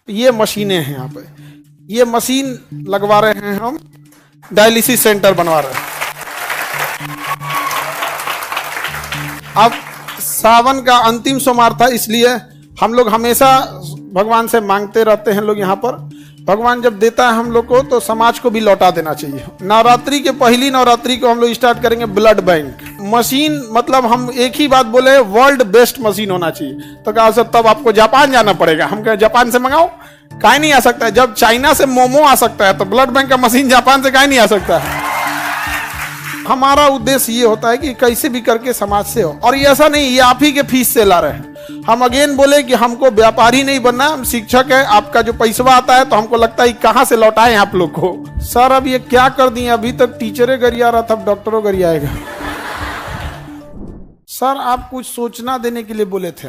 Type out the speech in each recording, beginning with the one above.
ये मशीनें हैं यहाँ पे, ये मशीन लगवा रहे हैं हम, डायलिसिस सेंटर बनवा रहे हैं। अब सावन का अंतिम सोमवार था, इसलिए हम लोग हमेशा भगवान से मांगते रहते हैं लोग यहाँ पर। भगवान जब देता है हम लोग को तो समाज को भी लौटा देना चाहिए। नवरात्रि के पहली नवरात्रि को हम लोग स्टार्ट करेंगे ब्लड बैंक मशीन, मतलब हम एक ही बात बोले, वर्ल्ड बेस्ट मशीन होना चाहिए। तो कहा सर तब आपको जापान जाना पड़ेगा। हम कहे जापान से मंगाओ, काहे नहीं आ सकता है? जब चाइना से मोमो आ सकता है तो ब्लड बैंक का मशीन जापान से काहे नहीं आ सकता है? हमारा उद्देश्य ये होता है कि कैसे भी करके समाज से हो, और ये ऐसा नहीं ये आप ही के फीस से ला रहे हैं। हम अगेन बोले कि हमको व्यापारी नहीं बनना, हम शिक्षक है। आपका जो पैसा आता है तो हमको लगता है कहाँ से लौटाएं आप लोग को। सर अब ये क्या कर दिए, अभी तक टीचरे गरिया रहा था, अब डॉक्टरों गरियाएगा। सर आप कुछ सूचना देने के लिए बोले थे।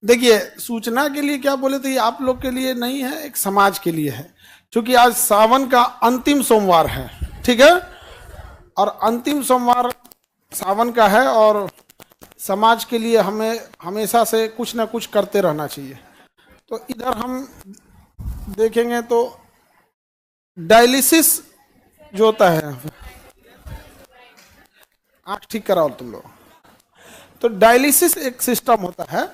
देखिए सूचना के लिए क्या बोले थे, ये आप लोग के लिए नहीं है, एक समाज के लिए है। क्योंकि आज सावन का अंतिम सोमवार है, ठीक है, और अंतिम सोमवार सावन का है, और समाज के लिए हमें हमेशा से कुछ ना कुछ करते रहना चाहिए। तो इधर हम देखेंगे तो डायलिसिस जो होता है, आँख ठीक कराओ तुम लोग। तो डायलिसिस एक सिस्टम होता है,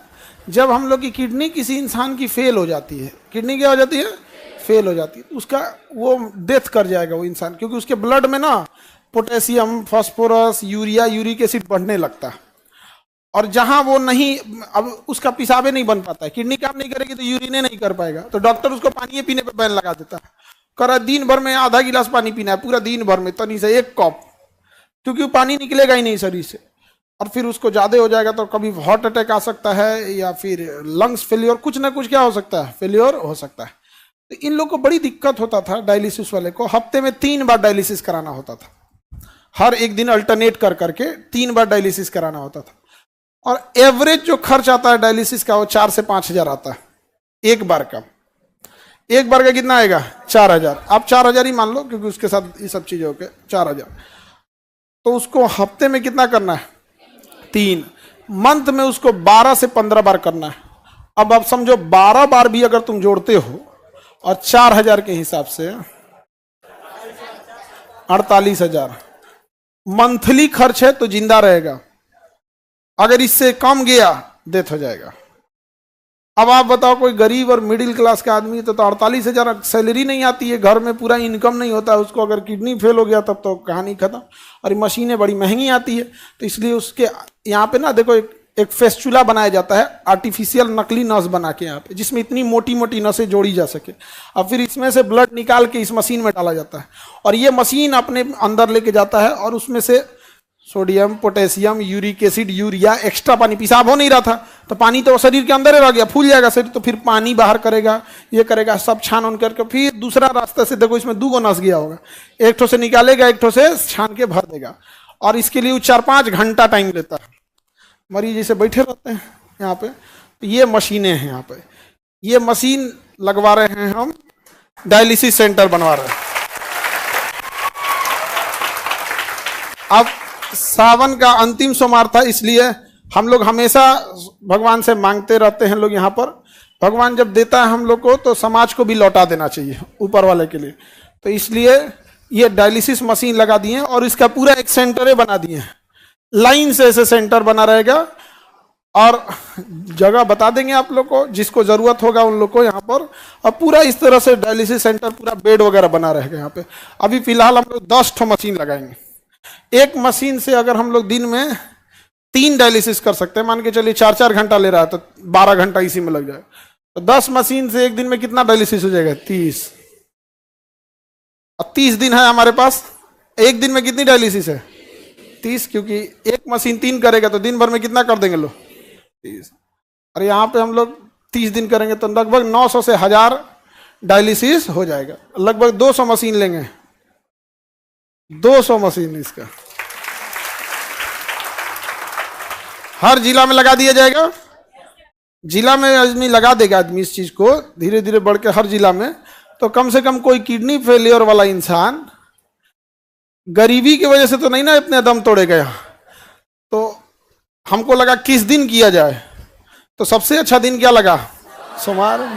जब हम लोग की किडनी किसी इंसान की फेल हो जाती है, किडनी क्या हो जाती है, फेल हो जाती है, उसका वो डेथ कर जाएगा वो इंसान, क्योंकि उसके ब्लड में ना potassium, phosphorus, urea, uric acid बढ़ने लगता है, और जहां वो नहीं, अब उसका पिसाबे नहीं बन पाता है, किडनी काम नहीं करेगी तो यूरिने नहीं कर पाएगा, तो डॉक्टर उसको पानी पीने पे बैन लगा देता है। कर दिन भर में आधा गिलास पानी पीना है, पूरा दिन भर में तनी से एक कप, क्योंकि वो पानी निकलेगा ही नहीं शरीर से, और फिर उसको ज्यादा हो जाएगा तो कभी हार्ट अटैक आ सकता है, या फिर लंग्स फेलियर, कुछ ना कुछ क्या हो सकता है, फेलियर हो सकता है। तो इन लोग को बड़ी दिक्कत होता था, डायलिसिस वाले को हफ्ते में 3 बार डायलिसिस कराना होता था, हर एक दिन अल्टरनेट कर करके 3 बार डायलिसिस कराना होता था, और एवरेज जो खर्च आता है डायलिसिस का वो 4 से 5 हजार आता है एक बार का। एक बार का कितना आएगा, 4,000। आप 4,000 ही मान लो, क्योंकि उसके साथ ये सब चीजें होके 4,000। तो उसको हफ्ते में कितना करना है, 3, मंथ में उसको 12 से 15 बार करना है। अब आप समझो 12 बार भी अगर तुम जोड़ते हो और 4,000 के हिसाब से 48,000 मंथली खर्च है, तो जिंदा रहेगा। अगर इससे कम गया डेथ हो जाएगा। अब आप बताओ कोई गरीब और मिडिल क्लास का आदमी तो 48,000 सैलरी नहीं आती है, घर में पूरा इनकम नहीं होता है उसको, अगर किडनी फेल हो गया तब तो कहानी खत्म। और ये मशीनें बड़ी महंगी आती है, तो इसलिए उसके यहाँ पे ना देखो एक फेस्चुला बनाया जाता है, आर्टिफिशियल नकली नस बना के यहाँ पे, जिसमें इतनी मोटी मोटी नसें जोड़ी जा सके, और फिर इसमें से ब्लड निकाल के इस मशीन में डाला जाता है, और ये मशीन अपने अंदर लेके जाता है, और उसमें से sodium, potassium, uric acid, urea, extra पानी, पेशाब हो नहीं रहा था तो पानी तो शरीर के अंदर ही रह गया, फूल जाएगा शरीर, तो फिर पानी बाहर करेगा, ये करेगा, सब छान उन करके फिर दूसरा रास्ते से, देखो इसमें 2 नस गया होगा, एक ठो से निकालेगा, एक ठो से छान के भर देगा, और इसके लिए 4-5 घंटा टाइम लेता है। मरीज जैसे बैठे रहते हैं यहाँ पे, तो ये मशीनें हैं यहाँ पे, ये मशीन लगवा रहे हैं हम, डायलिसिस सेंटर बनवा रहे हैं। अब सावन का अंतिम सोमवार था, इसलिए हम लोग हमेशा भगवान से मांगते रहते हैं लोग यहाँ पर। भगवान जब देता है हम लोग को तो समाज को भी लौटा देना चाहिए ऊपर वाले के लिए। तो इसलिए ये डायलिसिस मशीन लगा दिए हैं, और इसका पूरा एक सेंटर बना दिए हैं, लाइन से ऐसे सेंटर बना रहेगा, और जगह बता देंगे आप लोग को, जिसको जरूरत होगा उन लोग को यहाँ पर। और पूरा इस तरह से डायलिसिस सेंटर, पूरा बेड वगैरह बना रहेगा यहाँ पे। अभी फिलहाल हम लोग 10 ठो मशीन लगाएंगे। एक मशीन से अगर हम लोग दिन में 3 डायलिसिस कर सकते हैं, मान के चलिए 4-4 घंटा ले रहा है तो 12 घंटा इसी में लग जाए, तो 10 मशीन से एक दिन में कितना डायलिसिस हो जाएगा, 30। और 30 दिन है हमारे पास, एक दिन में कितनी डायलिसिस है, 30, क्योंकि एक मशीन 3 करेगा तो दिन भर में कितना कर देंगे लोग, 30। और यहाँ पे हम लोग 30 दिन करेंगे तो लगभग 900 से 1000 डायलिसिस हो जाएगा। लगभग 200 मशीन लेंगे, 200 मशीन इसका हर जिला में लगा दिया जाएगा। जिला में आदमी लगा देगा, आदमी इस चीज को धीरे धीरे बढ़ के हर जिला में, तो कम से कम कोई किडनी फेलियर वाला इंसान गरीबी की वजह से तो नहीं ना इतने दम तोड़ेगा यहाँ। तो हमको लगा किस दिन किया जाए, तो सबसे अच्छा दिन क्या लगा, सोमवार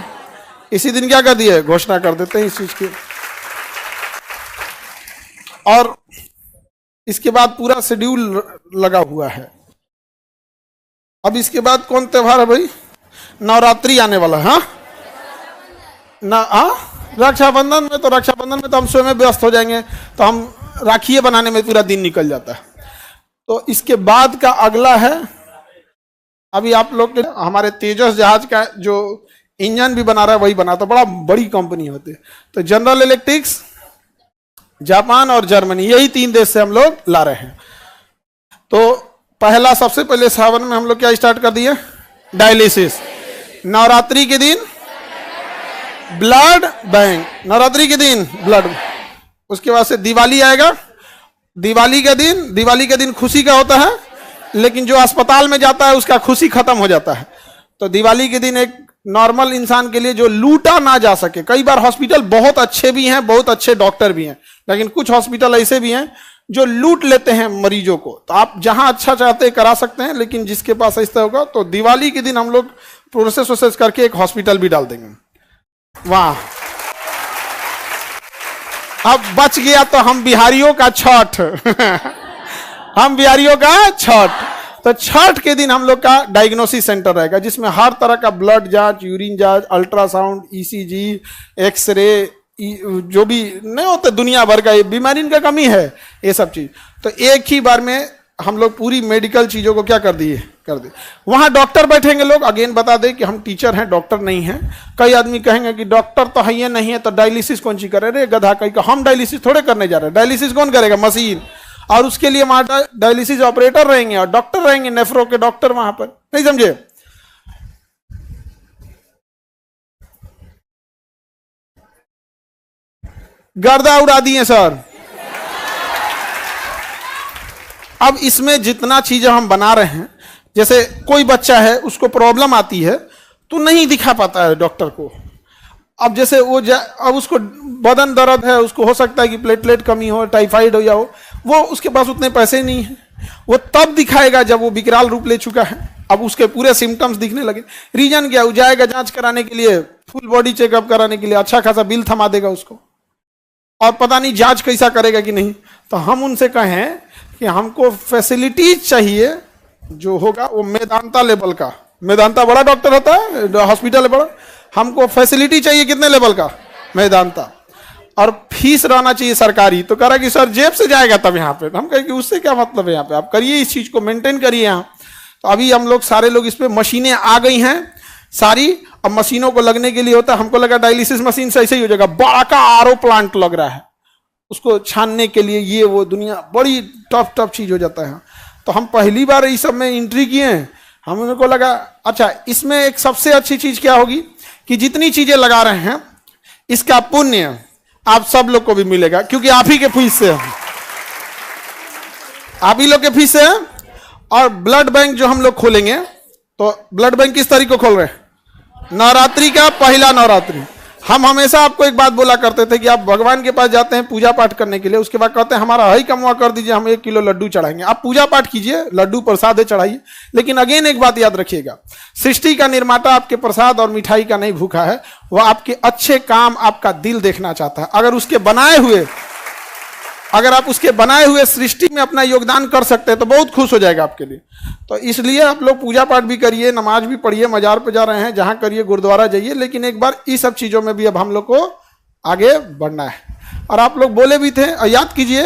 इसी दिन क्या कर दिए, घोषणा कर देते हैं इस चीज की। और इसके बाद पूरा शेड्यूल लगा हुआ है। अब इसके बाद कौन त्योहार है भाई? नवरात्रि आने वाला है। हाँ ना, हाँ रक्षाबंधन में तो, रक्षाबंधन में तो हम स्वयं व्यस्त हो जाएंगे, तो हम राखियां बनाने में पूरा दिन निकल जाता है। तो इसके बाद का अगला है, अभी आप लोग के हमारे तेजस जहाज का जो इंजन भी बना रहा है वही बनाता, बड़ा बड़ी कंपनी होती है। तो जनरल इलेक्ट्रिक्स, जापान और जर्मनी, यही 3 देश से हम लोग ला रहे हैं। तो पहला, सबसे पहले सावन में हम लोग क्या स्टार्ट कर दिए? डायलिसिस। नवरात्रि के दिन ब्लड बैंक, नवरात्रि के दिन ब्लड। उसके बाद से दिवाली आएगा। दिवाली के दिन खुशी का होता है, लेकिन जो अस्पताल में जाता है उसका खुशी खत्म हो जाता है। तो दिवाली के दिन एक नॉर्मल इंसान के लिए जो लूटा ना जा सके, कई बार हॉस्पिटल बहुत अच्छे भी हैं, बहुत अच्छे डॉक्टर भी हैं, लेकिन कुछ हॉस्पिटल ऐसे भी हैं जो लूट लेते हैं मरीजों को। तो आप जहां अच्छा चाहते हैं करा सकते हैं, लेकिन जिसके पास ऐसा होगा तो दिवाली के दिन हम लोग प्रोसेस करके एक हॉस्पिटल भी डाल देंगे वहां। अब बच गया तो हम बिहारियों का छठ हम बिहारियों का छठ। तो छठ के दिन हम लोग का डायग्नोसिस सेंटर रहेगा, जिसमें हर तरह का ब्लड जांच, यूरिन जांच, अल्ट्रासाउंड, ईसीजी, एक्सरे, जो भी नहीं होता दुनिया भर का, ये बीमारी का कमी है, ये सब चीज। तो एक ही बार में हम लोग पूरी मेडिकल चीजों को क्या कर दिए। वहां डॉक्टर बैठेंगे लोग। अगेन बता दें कि हम टीचर हैं, डॉक्टर नहीं हैं। कई आदमी कहेंगे कि डॉक्टर तो है ये नहीं है तो डायलिसिस कौन सी करे रे गधा कहीं का। हम डायलिसिस थोड़े करने जा रहे हैं, डायलिसिस कौन करेगा? मशीन। और उसके लिए वहां डायलिसिस ऑपरेटर रहेंगे और डॉक्टर रहेंगे, नेफ्रो के डॉक्टर वहां पर। नहीं समझे? गर्दा उड़ा दिए सर। अब इसमें जितना चीजें हम बना रहे हैं, जैसे कोई बच्चा है उसको प्रॉब्लम आती है तो नहीं दिखा पाता है डॉक्टर को। अब जैसे वो अब उसको बदन दर्द है, उसको हो सकता है कि प्लेटलेट कमी हो, टाइफाइड हो, या वो उसके पास उतने पैसे नहीं है। वो तब दिखाएगा जब वो विकराल रूप ले चुका है। अब उसके पूरे सिम्टम्स दिखने लगे। रीजन क्या? वो जाएगा जांच कराने के लिए, फुल बॉडी चेकअप कराने के लिए, अच्छा खासा बिल थमा देगा उसको, और पता नहीं जांच कैसा करेगा कि नहीं। तो हम उनसे कहें कि हमको फैसिलिटीज चाहिए, जो होगा वो मेदांता लेवल का। मेदांता बड़ा डॉक्टर होता है, हॉस्पिटल है बड़ा। हमको फैसिलिटी चाहिए कितने लेवल का? मेदांता। और फीस रहना चाहिए सरकारी। तो कह रहा कि सर जेब से जाएगा तब यहाँ पे। तो हम कहें कि उससे क्या मतलब है, यहाँ पे आप करिए, इस चीज को मेंटेन करिए यहाँ। तो अभी हम लोग सारे लोग इस पे, मशीनें आ गई हैं सारी। अब मशीनों को लगने के लिए होता है, हमको लगा डायलिसिस मशीन से ऐसे ही हो जाएगा, बड़ा का आरओ प्लांट लग रहा है उसको छानने के लिए, ये वो दुनिया बड़ी टफ चीज हो जाता है। तो हम पहली बार इस सब में एंट्री किए। हम को लगा अच्छा इसमें एक सबसे अच्छी चीज क्या होगी कि जितनी चीजें लगा रहे हैं इसका पुण्य आप सब लोग को भी मिलेगा, क्योंकि आप ही के फीस से है, आप ही लोग के फीस से है। और ब्लड बैंक जो हम लोग खोलेंगे, तो ब्लड बैंक किस तारीख को खोल रहे हैं? नवरात्रि का पहला नवरात्रि। हम हमेशा आपको एक बात बोला करते थे कि आप भगवान के पास जाते हैं पूजा पाठ करने के लिए, उसके बाद कहते हैं हमारा हई कमवा कर दीजिए, हम 1 किलो लड्डू चढ़ाएंगे। आप पूजा पाठ कीजिए, लड्डू प्रसाद है चढ़ाइए, लेकिन अगेन एक बात याद रखिएगा, सृष्टि का निर्माता आपके प्रसाद और मिठाई का नहीं भूखा है, वह आपके अच्छे काम, आपका दिल देखना चाहता है। अगर आप उसके बनाए हुए सृष्टि में अपना योगदान कर सकते हैं तो बहुत खुश हो जाएगा आपके लिए। तो इसलिए आप लोग पूजा पाठ भी करिए, नमाज भी पढ़िए, मजार पे जा रहे हैं जहां करिए, गुरुद्वारा जाइए, लेकिन एक बार इस सब चीजों में भी अब हम लोग को आगे बढ़ना है। और आप लोग बोले भी थे, और याद कीजिए